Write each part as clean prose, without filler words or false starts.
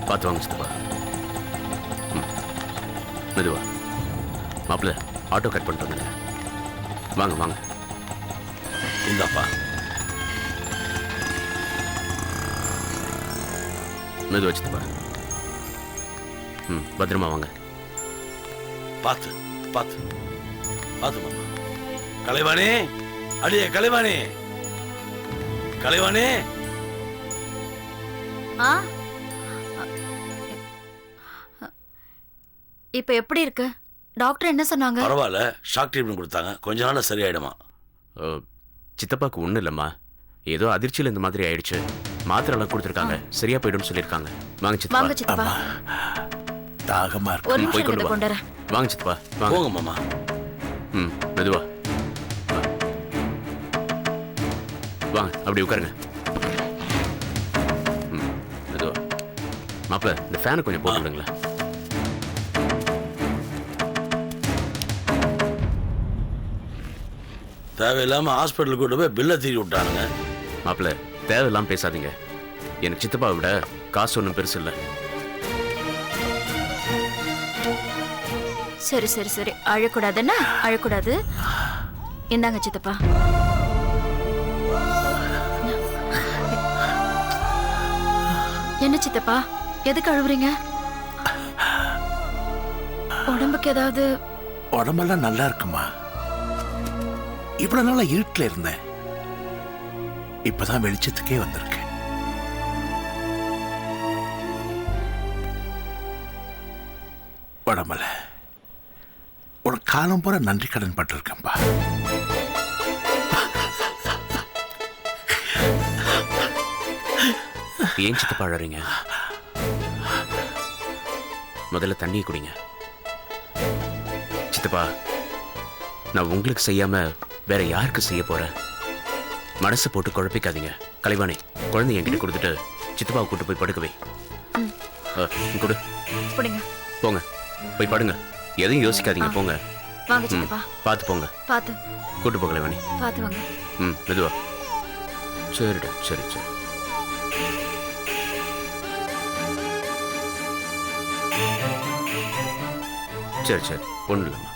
பார்த்து வாங்க சித்தப்பா. மெதுவா மாப்பிள்ள, ஆட்டோ கட் பண்ணிட்டு வந்துடுங்க. வாங்க வாங்க. இந்தாப்பா. மெதுவா சித்தப்பா. பத்திரமா வாங்க. பார்த்து பார்த்து பார்த்து மாமா. கலைவாணி, அடியே கலைவாணி, கலைவாணி. இப்ப எப்படி இருக்கு? டாக்டர் என்ன சொன்னாங்க? பரவாயில்ல, ஷாக் ட்ரீட்மெண்ட் கொடுத்தாங்க, கொஞ்ச நாள்ல சரியாயிடுமா. சித்தப்பாக்கு ஒன்றும் இல்லைம்மா, ஏதோ அதிர்ச்சியில் இந்த மாதிரி ஆயிடுச்சு. மாத்திரை எல்லாம் கொடுத்துருக்காங்க, சரியா போயிடும்னு சொல்லியிருக்காங்க. வாங்க சித்தப்பா. வாங்க சித்தப்பா. தாகமா இருக்கு. ஒரு போய் கொண்டு நிமிஷம் வா. வாங்க சித்தப்பா வாங்க. போங்க மாமா. மெதுவா வாங்க, அப்படி உட்காருங்க. மெதுவா. மாப்பிள்ள, இந்த ஃபேனை கொஞ்சம் போட்டு விடுங்களேன். தேவையில்லாம ஹாஸ்பிட்டலுக்கு கூட்டு போய் பில்லை தீட்டி விட்டானுங்க. மாப்பிள்ள, தேவையில்லாம பேசாதீங்க. எனக்கு சித்தப்பா விட காசு ஒன்றும் பெருசு இல்லை. சரி சரி சரி, அழக்கூடாதுன்னா அழக்கூடாது. இந்தாங்க சித்தப்பா. என்ன சித்தப்பா, எதுக்கு அழுவுறீங்க? உடம்புக்கு ஏதாவது? உடம்பெல்லாம் நல்லா இருக்குமா. இவ்வளவு நாளா இருட்டுல இருந்தேன், இப்பதான் வெளிச்சத்துக்கே வந்திருக்கேன். உடம்பல ஒரு காலம் போற நன்றி கடன் பட்டிருக்கேன்பா. ஏன் சித்தப்பா அழறீங்க? முதல்ல தண்ணியை குடிங்க. சித்தப்பா, நான் உங்களுக்கு செய்யாம வேற யாருக்கு செய்ய போறேன்? மனசு போட்டு குழப்பிக்காதீங்க. கலைவாணி, குழந்தை என்கிட்ட கொடுத்துட்டு சித்தப்பாவை கூட்டு போய் படுக்கவே. கொடு. போங்க, போய் படுங்க. எதையும் யோசிக்காதீங்க, போங்க. வாங்க சித்தப்பா. பார்த்து போங்க. பார்த்து கூட்டு போக கலைவாணி. பார்த்து வாங்க. மெதுவா. சரிடா, சரி சரி. சரி சரி, ஒன்றும் இல்லைம்மா.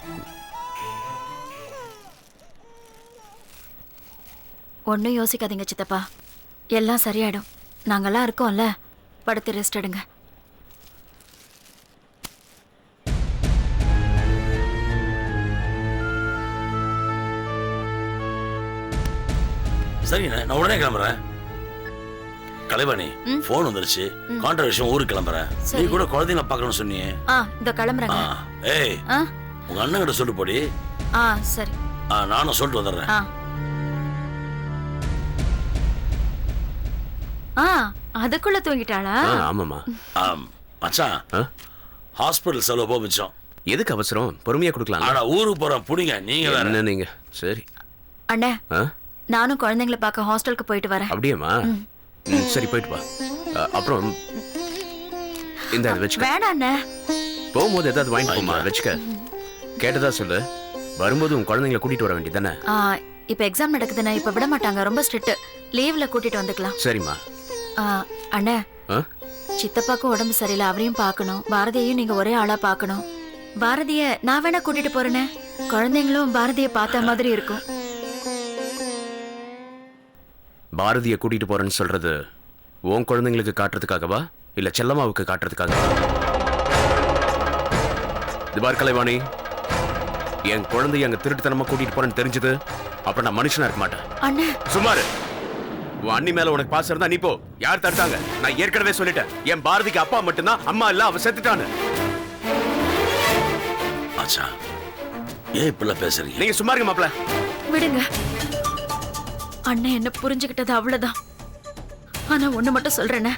ஒன்றும் யோசிக்காதீங்க சித்தப்பா, எல்லாம் சரியாயிடும். நாங்கெல்லாம் இருக்கோம்ல, படுத்து ரெஸ்ட் எடுங்க. சரிண்ணே, நான் உடனே கிளம்புறேன். கலைவாணி, போன் வந்துருச்சு. கான்ட்ரா விஷயம் ஊருக்கு கிளம்புறேன். நீ கூட குழந்தைங்களை பார்க்கணும்னு சொன்னியே. இந்த கிளம்புறேங்க. ஏய், உங்க அண்ணன் கிட்ட சொல்லிட்டு போடி. சரி. நானும் சொல்லிட்டு வந்துடுறேன். அதுக்குள்ள தூங்கிட்டாளா? ஆமாமா. மச்சான், ஹாஸ்பிட்டல் செலவு போ மிச்சம். எதுக்கு அவசரம்? பொறுமையா கொடுக்கலாம். ஆனா ஊருக்கு போறோம், புடிங்க. நீங்க வேற என்ன நீங்க? சரி அண்ணே, நானும் குழந்தைங்களை பார்க்க ஹாஸ்டலுக்கு போயிட்டு வரேன். அப்படியேம்மா? சரி, போயிட்டு வா. அப்புறம் இந்த வச்சுக்க. வேணாம் அண்ணே, போகும்போது ஏதாவது வாங்கிட்டு போமா, வச்சுக்க. கேட்டதா சொல்லு. வரும்போது உன் குழந்தைங்களை கூட்டிட்டு வர வேண்டியதானே? இப்ப எக்ஸாம் நடக்குதுண்ணே, இப்ப விட மாட்டாங்க, ரொம்ப ஸ்ட்ரிக்ட். லீவ்ல கூட்டிட்டு வந்துக்கலாம். சரிம்மா. அண்ணே, சித்தப்பாக்கும் உடம்பு சரியில்லை, அவரையும் பார்க்கணும். பாரதியையும் நீங்க ஒரே ஆளா பார்க்கணும். பாரதிய நான் வேணா கூட்டிட்டு போறேனே, குழந்தைங்களும் பாரதிய பார்த்த மாதிரி இருக்கும். பாரதியை கூட்டிட்டு போறேன்னு சொல்றது உன் குழந்தைங்களுக்கு காட்டுறதுக்காகவா, இல்ல செல்லம்மாவுக்கு காட்டுறதுக்காகவா? திபார் கலைவாணி, என் குழந்தைய அங்க திருட்டுத்தனமா கூட்டிட்டு போறேன்னு தெரிஞ்சது அப்ப நான் மனுஷனா இருக்க மாட்டேன். அண்ணே சுமாரு. உன் அண்ணி மேல உனக்கு பாசம் இருந்தா நீ போ. யார் தடுத்தாங்க? நான் ஏற்கனவே சொல்லிட்டேன், என் பாரதிக்கு அப்பா மட்டும்தான், அம்மா இல்ல, அவ செத்துட்டான்னு. ஆச்சா, ஏன் இப்படி பேசுறீங்க? நீங்க சும்மா இருங்க மாப்ள. விடுங்க. அண்ணன் என்ன புரிஞ்சுக்கிட்டது அவ்வளவுதான். ஆனா ஒண்ணு மட்டும் சொல்றேனே,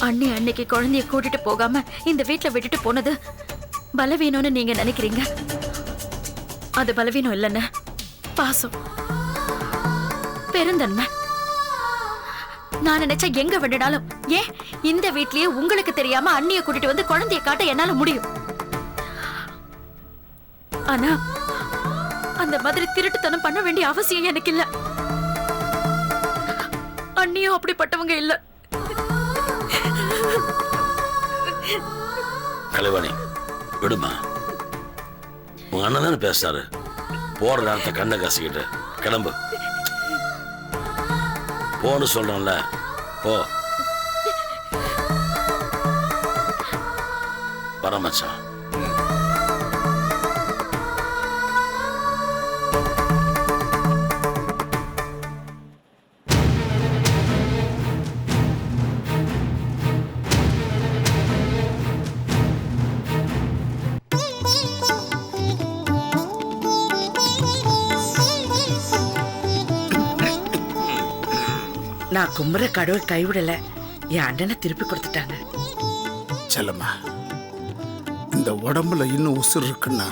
அண்ணி அன்னைக்கு குழந்தைய கூட்டிட்டு போகாம இந்த வீட்டுல விட்டுட்டு போனது பலவீனம்னு நீங்க நினைக்கிறீங்க. அது பலவீனம் இல்லைன்னு, பாசம், பெருந்தன்மை. நான் நினைச்சா எங்க விடனாலும், ஏன் இந்த வீட்லயே உங்களுக்கு தெரியாம அண்ணிய கூட்டிட்டு வந்து குழந்தைய காட்ட என்னால முடியும். ஆனா அந்த மாதிரி திருட்டுத்தனம் பண்ண வேண்டிய அவசியம் எனக்கு இல்ல. அண்ணியும் அப்படிப்பட்டவங்க இல்ல. கலைவாணி விடுமா, உங்க அண்ணன் தானே பேசுறாரு. போற நேரத்தை கண்ணை காசிக்கிட்டு கிளம்பு. போன்னு சொல்றேன்ல, போ. வர மச்சான். நான் கும்புற கடவுள் கைவிடல, என் அண்ணனை திருப்பி கொடுத்துட்டாங்க. செல்லம்மா, இந்த உடம்புல இன்னும் உசுர் இருக்குன்னா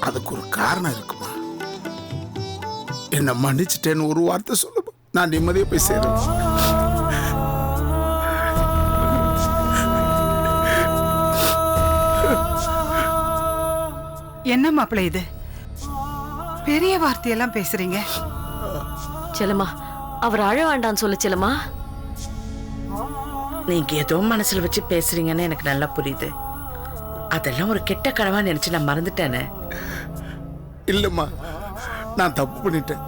அதுக்கு ஒரு காரணம் இருக்குமா? என்ன மன்னிச்சிட்டேன்னு ஒரு வார்த்தை சொல்லுமா, நான் நிம்மதியா போய் சேருவேன். என்ன மாப்பிள்ளை இது? பெரிய வார்த்தையெல்லாம் பேசுறீங்க. செல்லம்மா, அவர் அழ வேண்டான்னு சொல்லு செல்லம்மா. நீங்க ஏதோ மனசுல வச்சு பேசுறீங்கன்னு எனக்கு நல்லா புரியுது. அதெல்லாம் ஒரு கெட்ட கனவா நினைச்சு நான் மறந்துட்டேனே. இல்லம்மா, நான் தப்பு பண்ணிட்டேன்.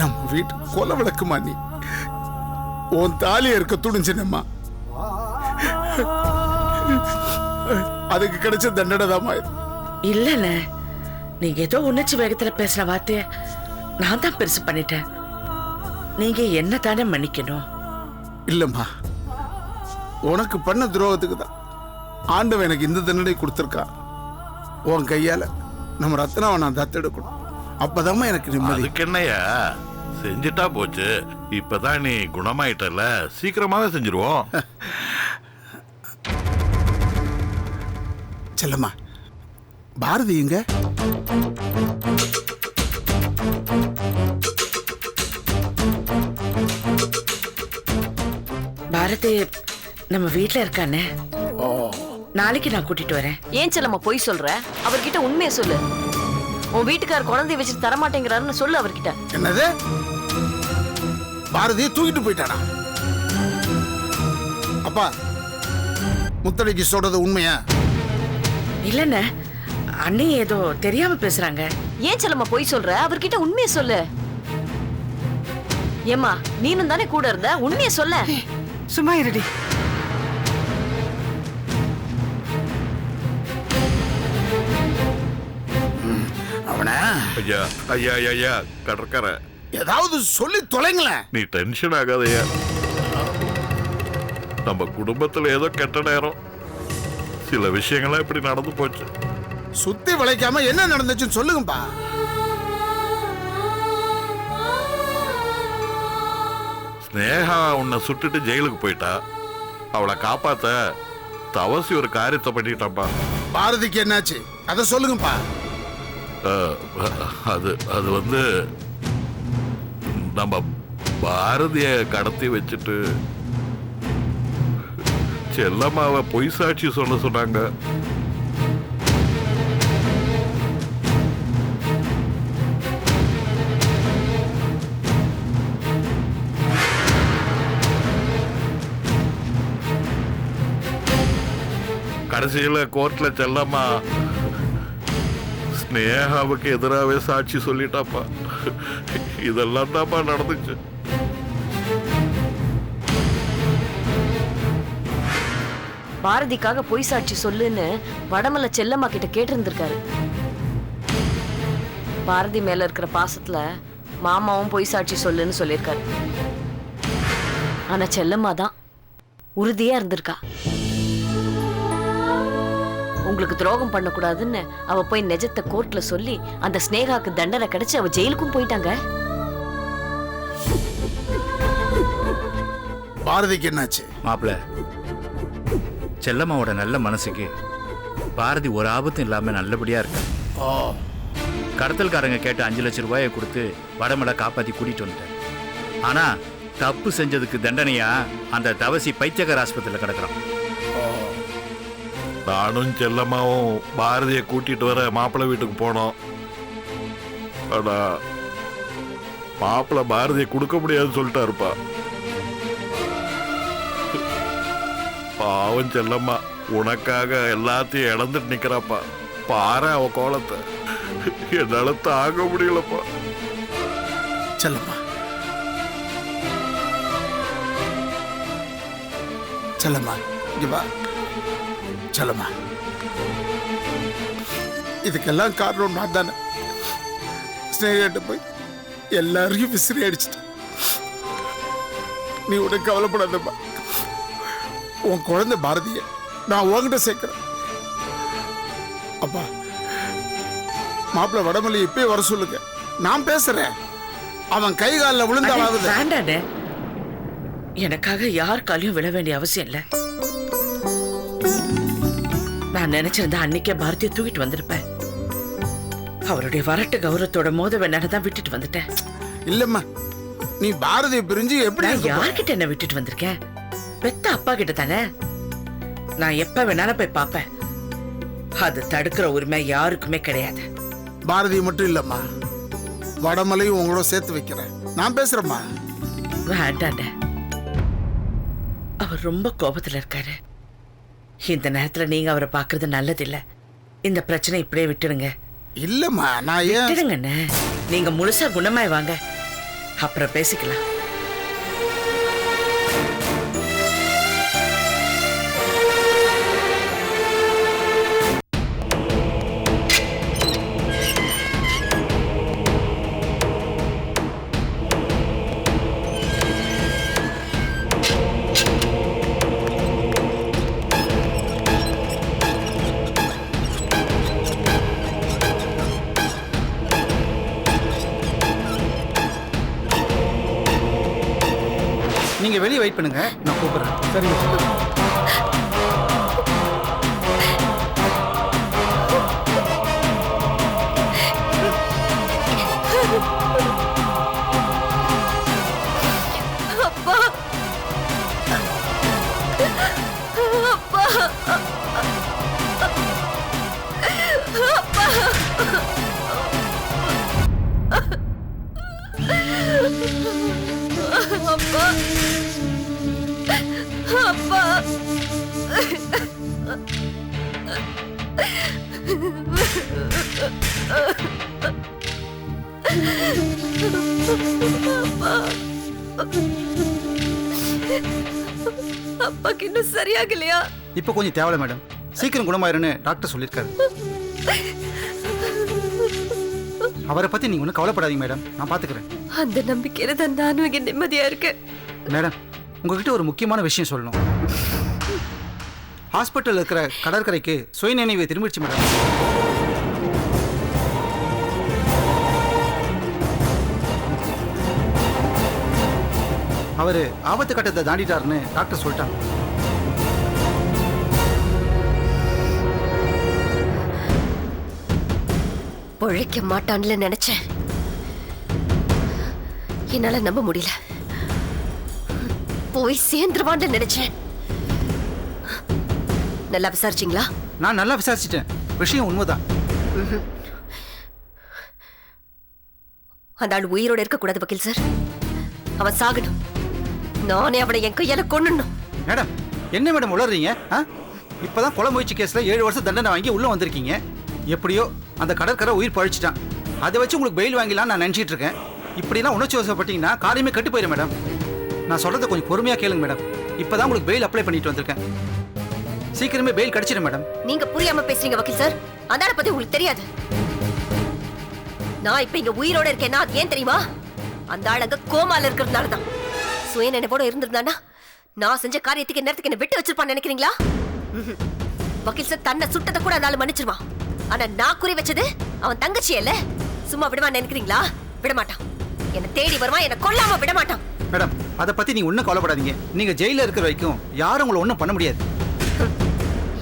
நம்ம வீட்டு கொலை விளக்குமா நீ? உன் தாலிய இருக்க துணிஞ்சினம்மா. அதுக்கு கிடைச்ச தண்டனை தான்மா இது. இல்லண்ணே, நீங்க ஏதோ உணர்ச்சி வேகத்துல பேசுற வார்த்தைய நான் தான் பெருசு பண்ணிட்டேன். நீங்க என்ன தானே மன்னிக்கணும். இல்லம்மா, உனக்கு பண்ண துரோகத்துக்கு தான் ஆண்டவன் எனக்கு இந்த தண்டனை கொடுத்துருக்கான். உன் கையால நம்ம ரத்னாவை நான் தத்தெடுக்கணும். அப்பதாம்மா எனக்கு நிம்மதி. அதுக்கு என்னையா, செஞ்சுட்டா போச்சு. இப்பதான் நீ குணமாயிட்டல, சீக்கிரமாவே செஞ்சிருவோம். செல்லம்மா, பாரதி எங்க? பாரதி நம்ம வீட்டுல இருக்கானே, நாளைக்கு நான் கூட்டிட்டு வரேன். ஏன் செல்லம்மா போய் சொல்ற? அவர்கிட்ட உண்மையை சொல்லு. உன் வீட்டுக்கார் குழந்தைய வச்சு தரமாட்டேங்கிறாருன்னு சொல்லு அவர்கிட்ட. என்னது? பாரதியை தூக்கிட்டு போயிட்டானா? அப்பா, முத்தடைக்கு சொல்றது உண்மையா? இல்லண்ணே, அண்ணி ஏதோ தெரியாம பேசுறாங்க. ஏன் செல்லம்மா போய் சொல்ற? அவர்கிட்ட உண்மையை சொல்லு. ஏம்மா, நீனும் தானே கூட இருந்த, உண்மையை சொல்ல. சும்மா இருடி. அவன ஐயா ஐயா ஐயா கடற்கரை, ஏதாவது சொல்லி தொலைங்களேன். நீ டென்ஷன் ஆகாதயா. நம்ம குடும்பத்துல ஏதோ கெட்ட நேரம், சில விஷயங்கள்லாம் இப்படி நடந்து போச்சு. சுத்தி விளைக்காம என்ன நடந்துச்சுன்னு சொல்லுங்கப்பா. ஸ்னேகா உன்னை சுட்டுட்டு ஜெயிலுக்கு போயிட்டா. அவளை காப்பாத்த தவசி ஒரு காரியத்தை பண்ணிட்டாப்பா. பாரதிக்கு என்னாச்சு அதை சொல்லுங்கப்பா. அது அது வந்து நம்ம பாரதிய கடத்தி வச்சுட்டு செல்லம்மாவை பொய் சாட்சி சொல்ல சொன்னாங்க. கடைசியில கோர்ட்ல செல்லம்மா ஸ்னேகாவுக்கு எதிராகவே சாட்சி சொல்லிட்டாப்பா. இதெல்லாம் தான்ப்பா நடந்துச்சு. பாரதிக்காக பொய் சாட்சி சொல்லுன்னு வடமல்ல செல்லம்மா கிட்ட கேட்டிருந்திருக்காரு. பாரதி மேல இருக்கிற பாசத்துல மாமாவும் பொய் சாட்சி சொல்லுன்னு சொல்லியிருக்காரு. ஆனா செல்லம்மா தான் உறுதியா இருந்திருக்கா. உங்களுக்கு துரோகம் பண்ணக்கூடாதுன்னு அவ போய் நிஜத்தை கோர்ட்ல சொல்லி அந்த ஸ்னேகாக்கு தண்டனை கிடைச்சு அவ ஜெயிலுக்கும் போயிட்டாங்க. பாரதிக்கு என்னாச்சு? மாப்பிள்ள, செல்லம்மாவோட நல்ல மனசுக்கு பாரதி ஒரு ஆபத்தும் இல்லாம நல்லபடியா இருக்க. கடத்தல்காரங்க கேட்ட 5 லட்சம் ரூபாயை கொடுத்து வடமலை காப்பாத்தி கூட்டிட்டு வந்துட்டார். ஆனா தப்பு செஞ்சதுக்கு தண்டனையா அந்த தவசி பைத்தியக்கார ஆஸ்பத்திரியில் கிடக்குறான். நானும் செல்லம்மாவும் பாரதியை கூட்டிட்டு வர மாப்பிள்ளை வீட்டுக்கு போனோம். ஆனா மாப்பிள்ளை பாரதியை கொடுக்க முடியாதுன்னு சொல்லிட்டாருப்பா. பாவம் செல்லம்மா உனக்காக எல்லாத்தையும் இழந்துட்டு நிக்கிறாப்பா. பாரு அவ கோலத்தை, என்னால தாங்க முடியலப்பா. செல்லம்மா, செல்லம்மா, இங்க வா. செல்லம்மா, இதுக்கெல்லாம் காரணம் நான் தானே. ஸ்னேகிட்ட போய் எல்லாரையும் விசிறி அடிச்சிட்டேன். நீ உனக்கு கவலைப்படாதம்மா. உன் குழந்தை பாரதிய நான் உன்கிட்ட சேர்க்கிறேன். அப்பா, மாப்பிள்ளை வடமல்லி இப்பயே வர சொல்லுங்க, நான் பேசுறேன். அவன் கை காலில் விழுந்தாலாவது. வேண்டானே, எனக்காக யார் காலையும் விழ வேண்டிய அவசியம் இல்லை. நான் நினைச்சிருந்தா அன்னைக்கே பாரதியை தூக்கிட்டு வந்திருப்பேன். அவருடைய வரட்டு கௌரவத்தோட மோத வேண்டாம் விட்டுட்டு வந்துட்டேன். இல்லம்மா, நீ பாரதியை பிரிஞ்சு எப்படி நான் யார்கிட்ட என்ன விட்டுட்டு வந்திருக்கேன்? பெத்த அப்பா கிட்ட தானே. நான் எப்ப வேணாலும் போய் பார்ப்பேன். அது தடுக்கிற உரிமை யாருக்குமே கிடையாது. பாரதி மட்டும் இல்லம்மா, வடமலையும் உங்களோட சேர்த்து வைக்கிறேன். நான் பேசுறேம்மா. வேண்டாண்ட, அவர் ரொம்ப கோபத்துல இருக்காரு. இந்த நேரத்துல நீங்க அவரை பாக்குறது நல்லதில்ல. இந்த பிரச்சனை இப்படியே விட்டுடுங்க. இல்லம்மா, நான் ஏன் விட்டுடுங்கண்ணே. நீங்க முழுசா குணமாய் வாங்க, அப்புறம் பேசிக்கலாம். நீங்க வெளியே வெயிட் பண்ணுங்க, நான் கூப்பிடுறேன். சரிங்க. அப்பா, அப்பா, அப்பாக்கு இன்னும் சரியாகலையா? இப்போ கொஞ்சம் தேவலை மேடம், சீக்கிரம் குணமாயிருன்னு டாக்டர் சொல்லியிருக்காரு. அவரை பத்தி நீங்க ஒன்றும் கவலைப்படாதீங்க மேடம், நான் பாத்துக்கிறேன். அந்த நம்பிக்கையில தான் நானும் இங்க நிம்மதியா இருக்கேன். மேடம், உங்ககிட்ட ஒரு முக்கியமான விஷயம் சொல்லணும். ஹாஸ்பிட்டல் இருக்கிற கடற்கரைக்கு சுயநினைவை திரும்பிடுச்சு மேடம். அவரு ஆபத்து கட்டத்தை தாண்டிட்டாருன்னு டாக்டர் சொல்லிட்டாங்க. பொழைக்க மாட்டான்ல நினைச்சேன், என்னால நம்ப முடியல. போய் சேர்ந்துருவான்னு நினைச்சேன். நல்லா விசாரிச்சீங்களா? நான் நல்லா விசாரிச்சிட்டேன், விஷயம் உண்மைதான். அந்த ஆள் உயிரோட இருக்க கூடாது வக்கீல் சார். அவன் சாகணும். நானே அவனை என் கையால கொன்னுடணும். மேடம், என்ன மேடம் உளறீங்க? இப்பதான் கொலை முயற்சி கேஸ்ல 7 வருஷம் தண்டனை வாங்கி உள்ள வந்திருக்கீங்க. எப்படியோ அந்த கடற்கரை உயிர் பழிச்சிட்டான். அதை வச்சு உங்களுக்கு பெயில் வாங்கிலாம் நான் நினைச்சிட்டு இருக்கேன். இப்படிலாம் உணர்ச்சி வசப்பட்டீங்கன்னா காரியமே கட்டு போயிடும் மேடம். நான் சொல்றதை கொஞ்சம் பொறுமையா கேளுங்க மேடம். இப்பதான் உங்களுக்கு பெயில் அப்ளை பண்ணிட்டு வந்திருக்கேன். சீக்கிரமே பெயில் கிடைச்சிடும் மேடம். நீங்க புரியாம பேசுறீங்க வக்கீல் சார். அந்த ஆளை பத்தி உங்களுக்கு தெரியாது. நான் இப்ப இங்க உயிரோட இருக்கேன்னா அது ஏன் தெரியுமா? அந்த ஆளுங்க கோமால இருக்கிறதுனால தான். சுய நினைவோட இருந்திருந்தானா நான் செஞ்ச காரியத்துக்கு நேரத்துக்கு என்ன விட்டு வச்சிருப்பான்னு நினைக்கிறீங்களா? வக்கீல் சார் தன்னை சுட்டதை கூட அந்த ஆளு மன்னிச்சிருவான். ஆனா நான் குறி வச்சது அவன் தங்கச்சி இல்ல. சும்மா விடுவான்னு நினைக்கிறீங்களா? விட மாட்டான். என்ன தேடி வருவான், என்ன கொல்லாம விட மாட்டான். மேடம், அதை பத்தி நீங்க ஒன்றும் கவலைப்படாதீங்க. நீங்க ஜெயில இருக்கிற வரைக்கும் யாரும் உங்களை ஒன்றும் பண்ண முடியாது.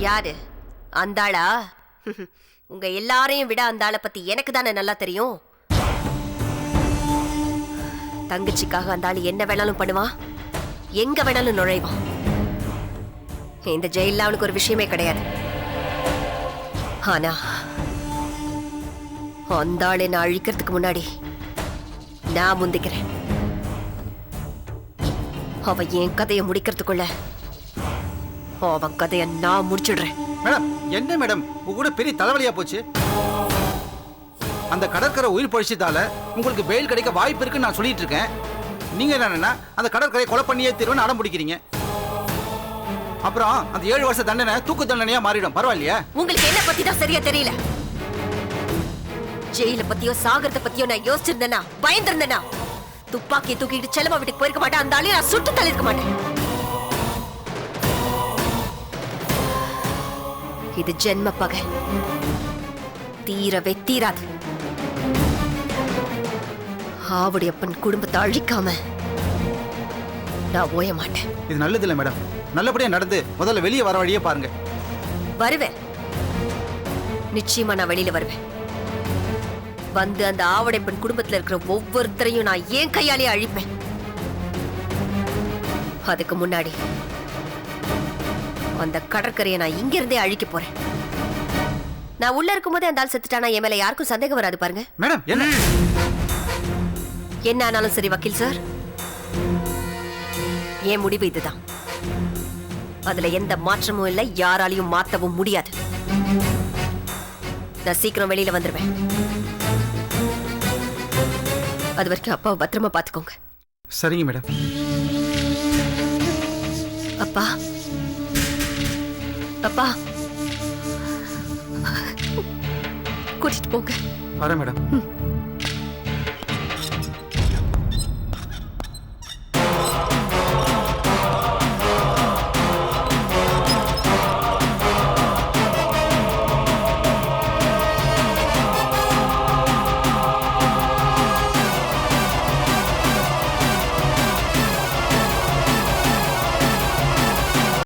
யாரு அந்த ஆளா? உங்க எல்லாரையும் விட அந்த ஆளை பத்தி எனக்கு தானே நல்லா தெரியும். தங்கச்சிக்காக அந்த ஆளு என்ன வேணாலும் பண்ணுவான், எங்க வேணாலும் நுழைவான். இந்த ஜெயில அவனுக்கு ஒரு விஷயமே கிடையாது. ஆனா அந்த ஆளை நான் அழிக்கிறதுக்கு முன்னாடி நான் முந்திக்கிறேன். அவ என் கதையை முடிக்கிறதுக்குள்ள அவன் கதையை நான் முடிச்சிடுறேன். மேடம் என்ன மேடம் உங்க கூட பெரிய தலைவலியா போச்சு. அந்த கடற்கரை உயிர் பழிச்சதால உங்களுக்கு பெயில் கிடைக்க வாய்ப்பு இருக்குன்னு நான் சொல்லிட்டு இருக்கேன். நீங்க என்னன்னா அந்த கடற்கரை கொலை பண்ணியே தீர்வுன்னு அடம் பிடிக்கிறீங்க. அப்புறம் அந்த 7 வருஷ தண்டனை தூக்கு தண்டனையா மாறிடும். பரவாயில்லையா? உங்களுக்கு என்ன பத்தி தான் சரியா தெரியல. ஜெயில பத்தியோ சாகரத்தை பத்தியோ நான் யோசிச்சிருந்தேனா, பயந்திருந்தேனா, துப்பாக்கி தூக்கிட்டு செல்லமா வீட்டுக்கு போயிருக்க மாட்டேன். அந்த ஆளையும் நான் சுட்டு தள்ளிருக்க மாட்டேன். இது ஜென்ம பகை, தீரவே தீராது. ஆவுடையப்பன் குடும்பத்தை அழிக்காம நான் ஓய மாட்டேன். இது நல்லது இல்லை மேடம். நல்லபடியா நடந்து முதல்ல வெளியே வர வழியே பாருங்க. வருவேன், நிச்சயமா நான் வெளியில வருவேன். வந்து அந்த ஆவடைப்பன் குடும்பத்துல இருக்கிற ஒவ்வொருத்தரையும் நான் ஏன் கையாலே அழிப்பேன். அதுக்கு முன்னாடி அந்த கடற்கரையை நான் இங்க இருந்தே அழிக்க போறேன். நான் உள்ள இருக்கும்போதே அந்த ஆள் செத்துட்டானா என் மேல யாருக்கும் சந்தேகம் வராது பாருங்க. மேடம் என்ன என்ன ஆனாலும் சரி வக்கீல் சார், என் முடிவு இதுதான். அதுல எந்த மாற்றமும் இல்லை, யாராலையும் மாத்தவும் முடியாது. நான் சீக்கிரம் வெளியில வந்துருவேன். அது வரைக்கும் அப்பாவை பத்திரமா பாத்துக்கோங்க. சரிங்க மேடம். அப்பா, அப்பா, கூட்டிட்டு போங்க. வரேன் மேடம்.